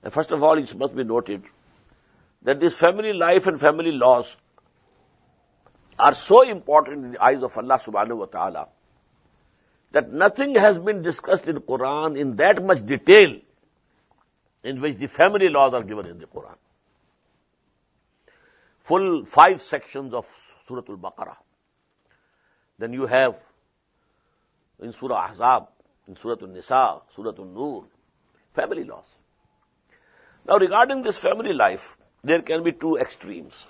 And first of all, it must be noted that this family life and family laws are so important in the eyes of Allah subhanahu wa ta'ala that nothing has been discussed in the Quran in that much detail in which the family laws are given in the Quran. Full 5 sections of Surat al-Baqarah. Then you have in Surah Ahzab, in Surat al-Nisa, Surat al-Nur, family laws. Now regarding this family life, there can be 2 extremes.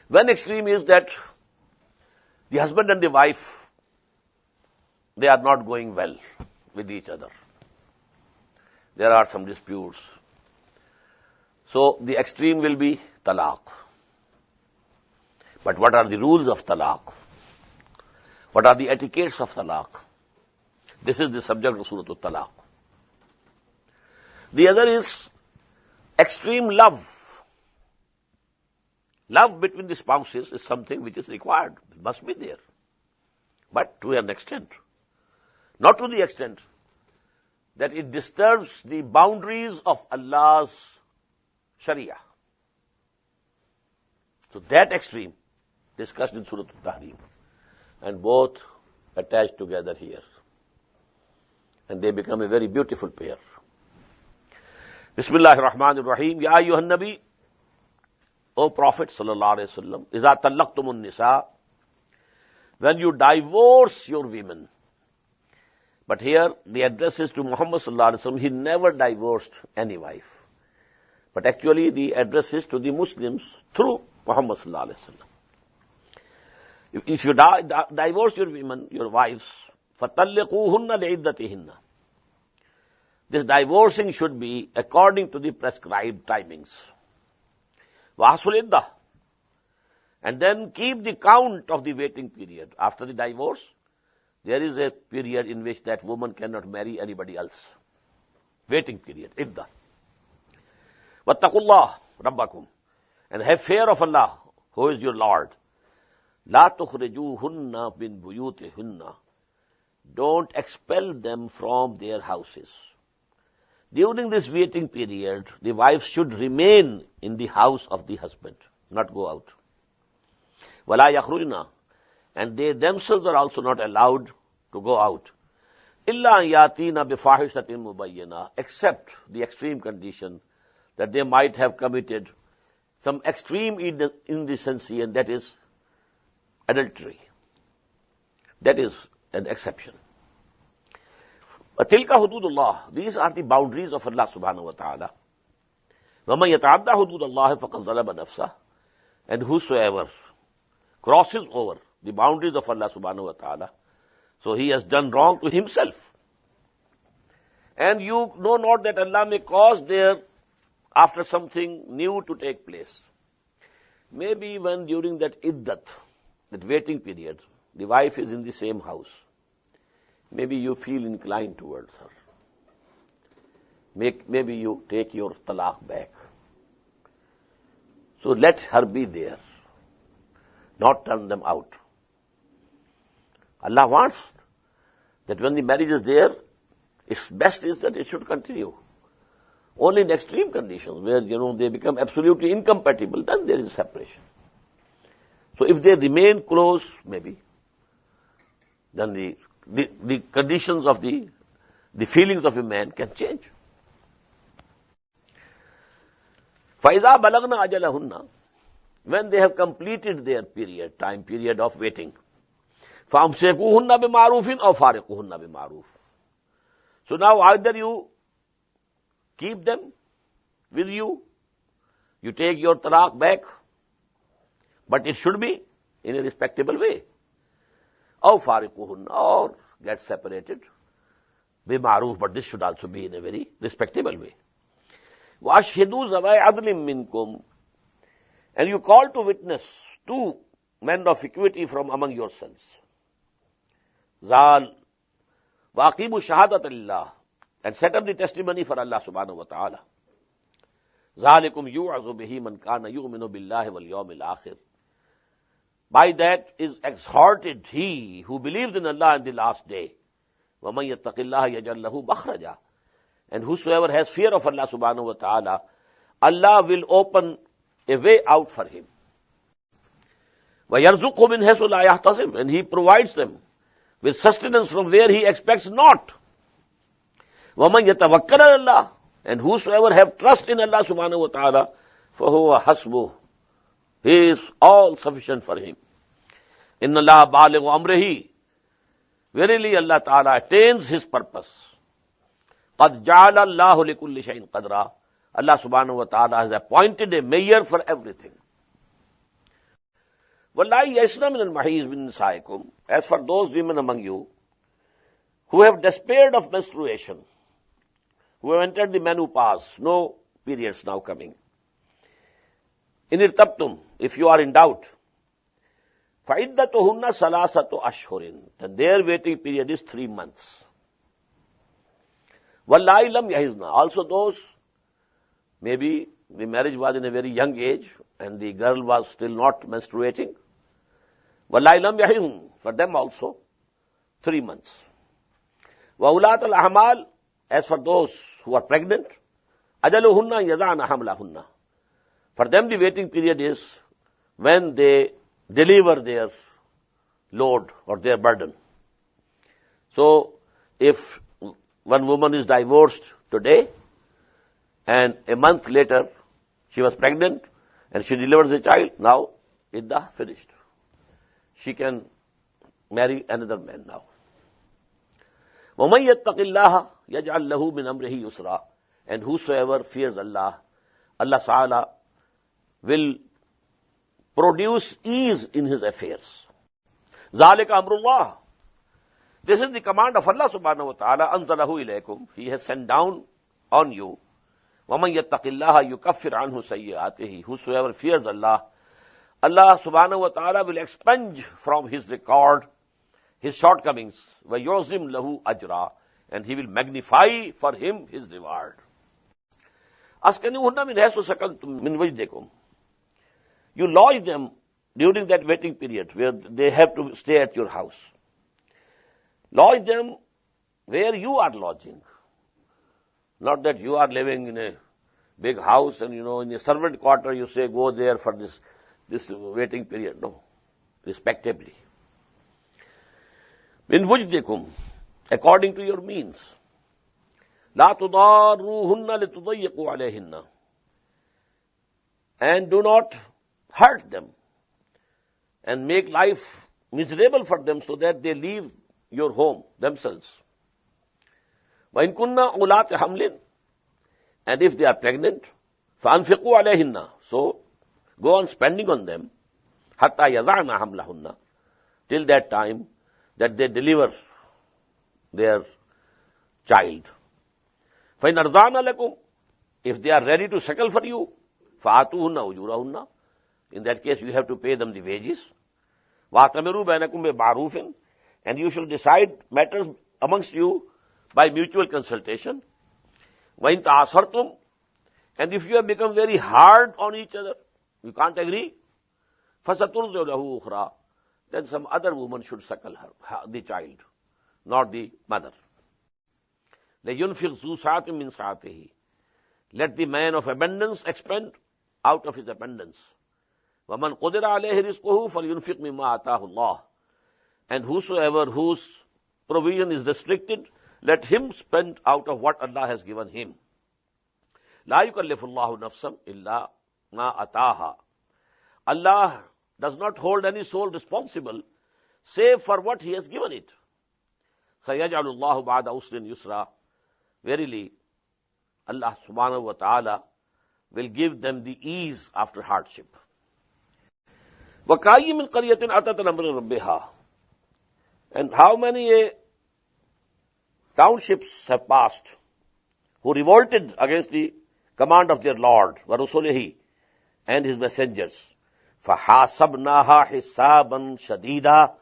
One extreme is that the husband and the wife, they are not going well with each other. There are some disputes. So the extreme will be talaq. But what are the rules of talaq? What are the etiquettes of talaq? This is the subject of Surat al-Talaq. The other is extreme love. Love between the spouses is something which is required. It must be there. But to an extent. Not to the extent that it disturbs the boundaries of Allah's Sharia. So that extreme discussed in Surat al-Tahrim. And both attached together here. And they become a very beautiful pair. Bismillahir Rahmanir Rahim. Ya ayyuhan Nabi, O Prophet sallallahu alaihi wasallam, iza talaqtumun nisa, when you divorce your women. But here the address is to Muhammad sallallahu alaihi wasallam. He never divorced any wife. But actually the address is to the Muslims through Muhammad sallallahu alaihi wasallam. If you divorce your women, your wives, فَطَلِّقُوهُنَّ لِعِدَّتِهِنَّ. This divorcing should be according to the prescribed timings. وَحَصُلِ الْإِدَّةِ. And then keep the count of the waiting period. After the divorce, there is a period in which that woman cannot marry anybody else. Waiting period, iddah. وَاتَّقُوا اللَّهَ رَبَّكُمْ. And have fear of Allah, who is your Lord. لَا تُخْرِجُوهُنَّ مِنْ بُيُوتِهُنَّ. Don't expel them from their houses. During this waiting period, the wives should remain in the house of the husband, not go out. وَلَا يَخْرُجْنَا. And they themselves are also not allowed to go out. إِلَّا يَاتِينَ بِفَاحِشَةٍ مُبَيِّنَةٍ. Except the extreme condition that they might have committed some extreme indecency, and that is adultery. That is an exception. وَتِلْكَ حُدُودُ اللَّهِ. These are the boundaries of Allah subhanahu wa ta'ala. وَمَنْ يَتَعَدَّ حُدُودَ اللَّهِ فَقَدْ ظَلَمَ نَفْسَهُ. And whosoever crosses over the boundaries of Allah subhanahu wa ta'ala, so he has done wrong to himself. And you know not that Allah may cause there after something new to take place. Maybe when during that iddat, that waiting period, the wife is in the same house. Maybe you feel inclined towards her. Maybe you take your talaq back. So let her be there. Not turn them out. Allah wants that when the marriage is there, its best is that it should continue. Only in extreme conditions where, they become absolutely incompatible, then there is separation. So if they remain close, maybe, then the conditions of the feelings of a man can change. فَإِذَا بَلَغْنَا أَجَلَهُنَّ. When they have completed their time period of waiting. فَأَمْسِكُوهُنَّ بِمَعْرُوفٍ أَوْ فَارِقُوهُنَّ بِمَعْرُوفٍ. So now either you keep them with you, you take your talaq back, but it should be in a respectable way. أَوْ فَارِقُوهُنَّ. Or get separated. بِمَعْرُوف. But this should also be in a very respectable way. وَأَشْهِدُوا ذَوَيْ عَدْلٍ مِّنْكُمْ. And you call to witness 2 men of equity from among yourselves. Zal. وَأَقِيمُوا شَهَادَةَ لِلَّهِ. And set up the testimony for Allah subhanahu wa ta'ala. ذَلِكُمْ يُوعَظُ بِهِ مَنْ كَانَ يُؤْمِنُ بِاللَّهِ وَالْيَوْمِ الْآخِرِ. By that is exhorted he who believes in Allah and the last day. وَمَنْ يَتَّقِ اللَّهَ يَجْعَلْ لَهُ مَخْرَجًا. And whosoever has fear of Allah subhanahu wa ta'ala, Allah will open a way out for him. وَيَرْزُقُهُ مِنْ حَيْثُ لَا يَحْتَسِبُ, and he provides them with sustenance from where he expects not. وَمَنْ يَتَوَكَّلَ عَلَى اللَّهِ, and whosoever have trust in Allah subhanahu wa ta'ala, فَهُوَ حَسْبُهُ, he is all sufficient for him. إِنَّ اللَّهَ بَالِغُ أَمْرِهِ, verily Allah ta'ala attains his purpose. قَدْ جَعَلَ اللَّهُ لِكُلِّ شَيْءٍ قَدْرًا, Allah subhanahu wa ta'ala has appointed a measure for everything. وَاللَّهِ يَئِسْنَ مِنَ الْمَحِيضِ مِن نِسَائِكُمْ, as for those women among you who have despaired of menstruation, who have entered the menopause, no periods now coming. إِنِ ارْتَبْتُمْ, if you are in doubt, فَعِدَّتُهُنَّ ثَلَاثَةُ أَشْهُرٍ, then their waiting period is 3 months. وَاللَّهِ لَمْ يَحِزْنَ, also those, maybe the marriage was in a very young age and the girl was still not menstruating. وَاللَّهِ لَمْ يَحِزْنَ, for them also 3 months. وَأُولَاتَ الْأَحْمَالِ, as for those who are pregnant, أَجَلُهُنَّ يَضَعْنَ حَمْلَهُنَّ, for them the waiting period is when they deliver their load or their burden. So, if one woman is divorced today and a month later she was pregnant and she delivers a child, now iddah finished. She can marry another man now. وَمَنْ يَتَّقِ اللَّهَ يَجْعَلْ لَهُ مِنْ أَمْرِهِ يُسْرًا, and whosoever fears Allah, Allah Ta'ala will produce ease in his affairs. ذَلِكَ أَمْرُ اللَّهِ, this is the command of Allah subhanahu wa ta'ala. أَنزَلَهُ إِلَيْكُمْ, he has sent down on you. وَمَنْ يَتَّقِ اللَّهَ يُكَفِّرْ عَنْهُ سَيِّئَاتِهِ, whosoever fears Allah, Allah subhanahu wa ta'ala will expunge from his record his shortcomings. وَيُعْزِمْ لَهُ أَجْرًا, and he will magnify for him his reward. أَسْكَنُوهُنَّ مِنْ حَيْثُ سَكَنْتُم مِّنْ وَجْدِكُمْ, you lodge them during that waiting period where they have to stay at your house. Lodge them where you are lodging. Not that you are living in a big house and, in a servant quarter you say, go there for this waiting period. No. Respectably. Min wujdikum, according to your means. La tudarruhunna litudayyiqu alayhinna, and do not hurt them and make life miserable for them so that they leave your home themselves. وَإِن كُنَّ أُولَاتِ حَمْلٍ, and if they are pregnant, فَأَنْفِقُوا عَلَيْهِنَّ, so go on spending on them, حَتَّى يَضَعْنَ حَمْلَهُنَّ, till that time that they deliver their child. فَإِنْ أَرْضَعْنَ لَكُمْ, if they are ready to suckle for you, فَآتُوهُنَّ أُجُورَهُنَّ, in that case you have to pay them the wages. وَأَتَمِرُوا بَيْنَكُمْ بِمَعْرُوفٍ, and you shall decide matters amongst you by mutual consultation. وَإِن تَعَصَرْتُمْ, and if you have become very hard on each other, you can't agree, فَسَتُرْضِعُ لَهُ أُخْرَى, then some other woman should suckle her, the child, not the mother. لَيُنْفِقْ ذُو سَعَةٍ مِّن سَعَتِهِ, let the man of abundance expend out of his abundance. وَمَنْ قُدِرَ عَلَيْهِ رِزْقُهُ فَلْيُنْفِقْ مِمَّا آتَاهُ اللَّهُ, and whosoever whose provision is restricted, let him spend out of what Allah has given him. لَا يُكَلِّفُ اللَّهُ نَفْسًا إِلَّا مَا أَتَاهَا, Allah does not hold any soul responsible save for what he has given it. سَيَجْعَلُ اللَّهُ بَعْدَ عُسْرٍ يُسْرًا, verily Allah subhanahu wa ta'ala will give them the ease after hardship. وَكَأَيٍّ مِّن قَرْيَةٍ أَتَتْ أَمْرَ رَبِّهَا, and how many townships have passed who revolted against the command of their Lord, وَرُسُلِهِ, and his messengers. فَحَاسَبْنَاهَا حِسَابًا شَدِيدًا,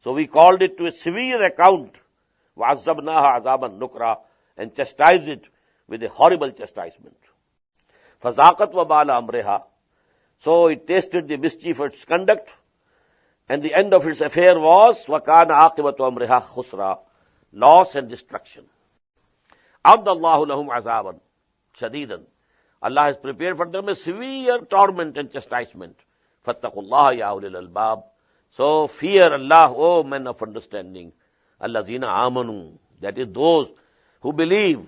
so we called it to a severe account. وَعَذَّبْنَاهَا عَذَابًا نُكْرًا, and chastised it with a horrible chastisement. فَذَاقَتْ وَبَالَ أَمْرِهَا, so it tasted the mischief of its conduct, and the end of its affair was وَكَانَ عَاقِبَةُ أَمْرِهَا خُسْرًا, loss and destruction. أَعَدَّ اللَّهُ لَهُمْ عَذَابًا شَدِيدًا. Allah has prepared for them a severe torment and chastisement. فَاتَّقُوا اللَّهَ يَا أُولِي الْأَلْبَابِ. So fear Allah, O men of understanding. الَّذِينَ آمَنُوا, that is those who believe.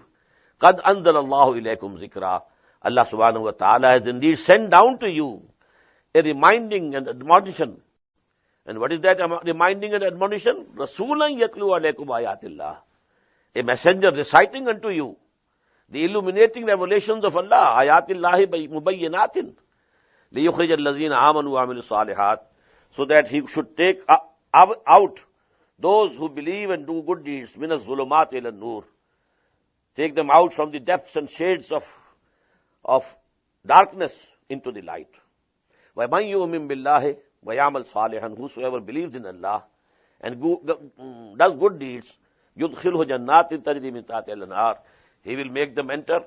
قَدْ أَنزَلَ اللَّهُ إِلَيْكُمْ ذِكْرًا. Allah subhanahu wa ta'ala has indeed sent down to you a reminding and admonition. And what is that reminding and admonition? رَسُولًا يَتْلُو عَلَيْكُمْ آيَاتِ اللَّهِ. A messenger reciting unto you the illuminating revelations of Allah, آيَاتِ اللَّهِ مُبَيِّنَاتٍ لِيُخْرِجَ الَّذِينَ آمَنُوا وَعَمِلُوا الصَّالِحَاتِ, so that he should take out those who believe and do good deeds, مِنَ الظُّلُمَاتِ إِلَى النُّورِ, take them out from the depths and shades of darkness into the light. وَمَنْ يُؤْمِنْ بِاللَّهِ وَيَعْمَلْ صَالِحًا, whosoever believes in Allah and does good deeds, يُدْخِلْهُ جَنَّاتٍ تَجْرِي مِنْ تَحْتِهَا الْأَنْهَارُ, he will make them enter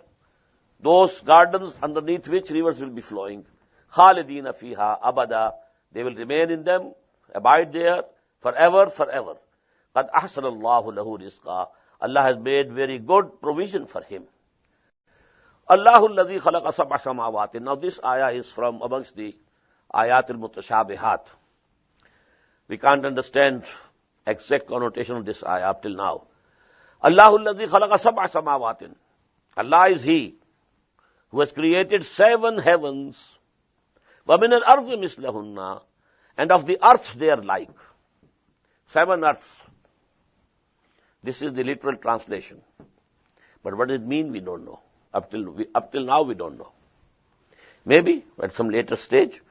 those gardens underneath which rivers will be flowing. خَالِدِينَ فِيهَا أَبَدًا, they will remain in them, abide there forever, forever. قَدْ أَحْسَنَ اللَّهُ لَهُ رِزْقًا, Allah has made very good provision for him. Allahu الَّذِي خَلَقَ سَبْعَ سَمَاوَاتٍ. Now this ayah is from amongst the ayat al-mutashabihat. We can't understand exact connotation of this ayah up till now. Allahu الَّذِي خَلَقَ سَبْعَ سَمَاوَاتٍ. Allah is He who has created 7 heavens. وَمِنَ الْأَرْضِ مِثْلَهُنَّ, and of the earth they are like. 7 earths. This is the literal translation. But what does it mean, we don't know. Up till now, we don't know. Maybe at some later stage,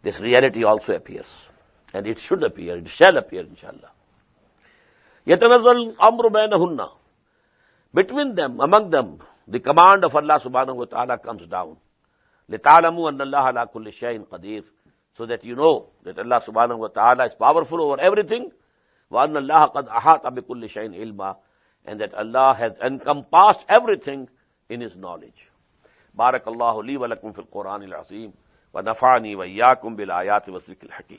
this reality also appears. And it should appear, it shall appear, inshallah. يَتَنَزَّلُ الْأَمْرُ بَيْنَهُنَّ. Between them, among them, the command of Allah subhanahu wa ta'ala comes down. لِتَعْلَمُوا أَنَّ اللَّهَ عَلَى كُلِّ شَيْءٍ قَدِيرٌ, so that you know that Allah subhanahu wa ta'ala is powerful over everything. وَأَنَّ اللَّهَ قَدْ أَحَاطَ بِكُلِّ شَيْءٍ عِلْمًا, and that Allah has encompassed everything in His knowledge. بارك الله لي ولكم في القرآن العظيم ونفعني وإياكم بالآيات والذكر الحكيم.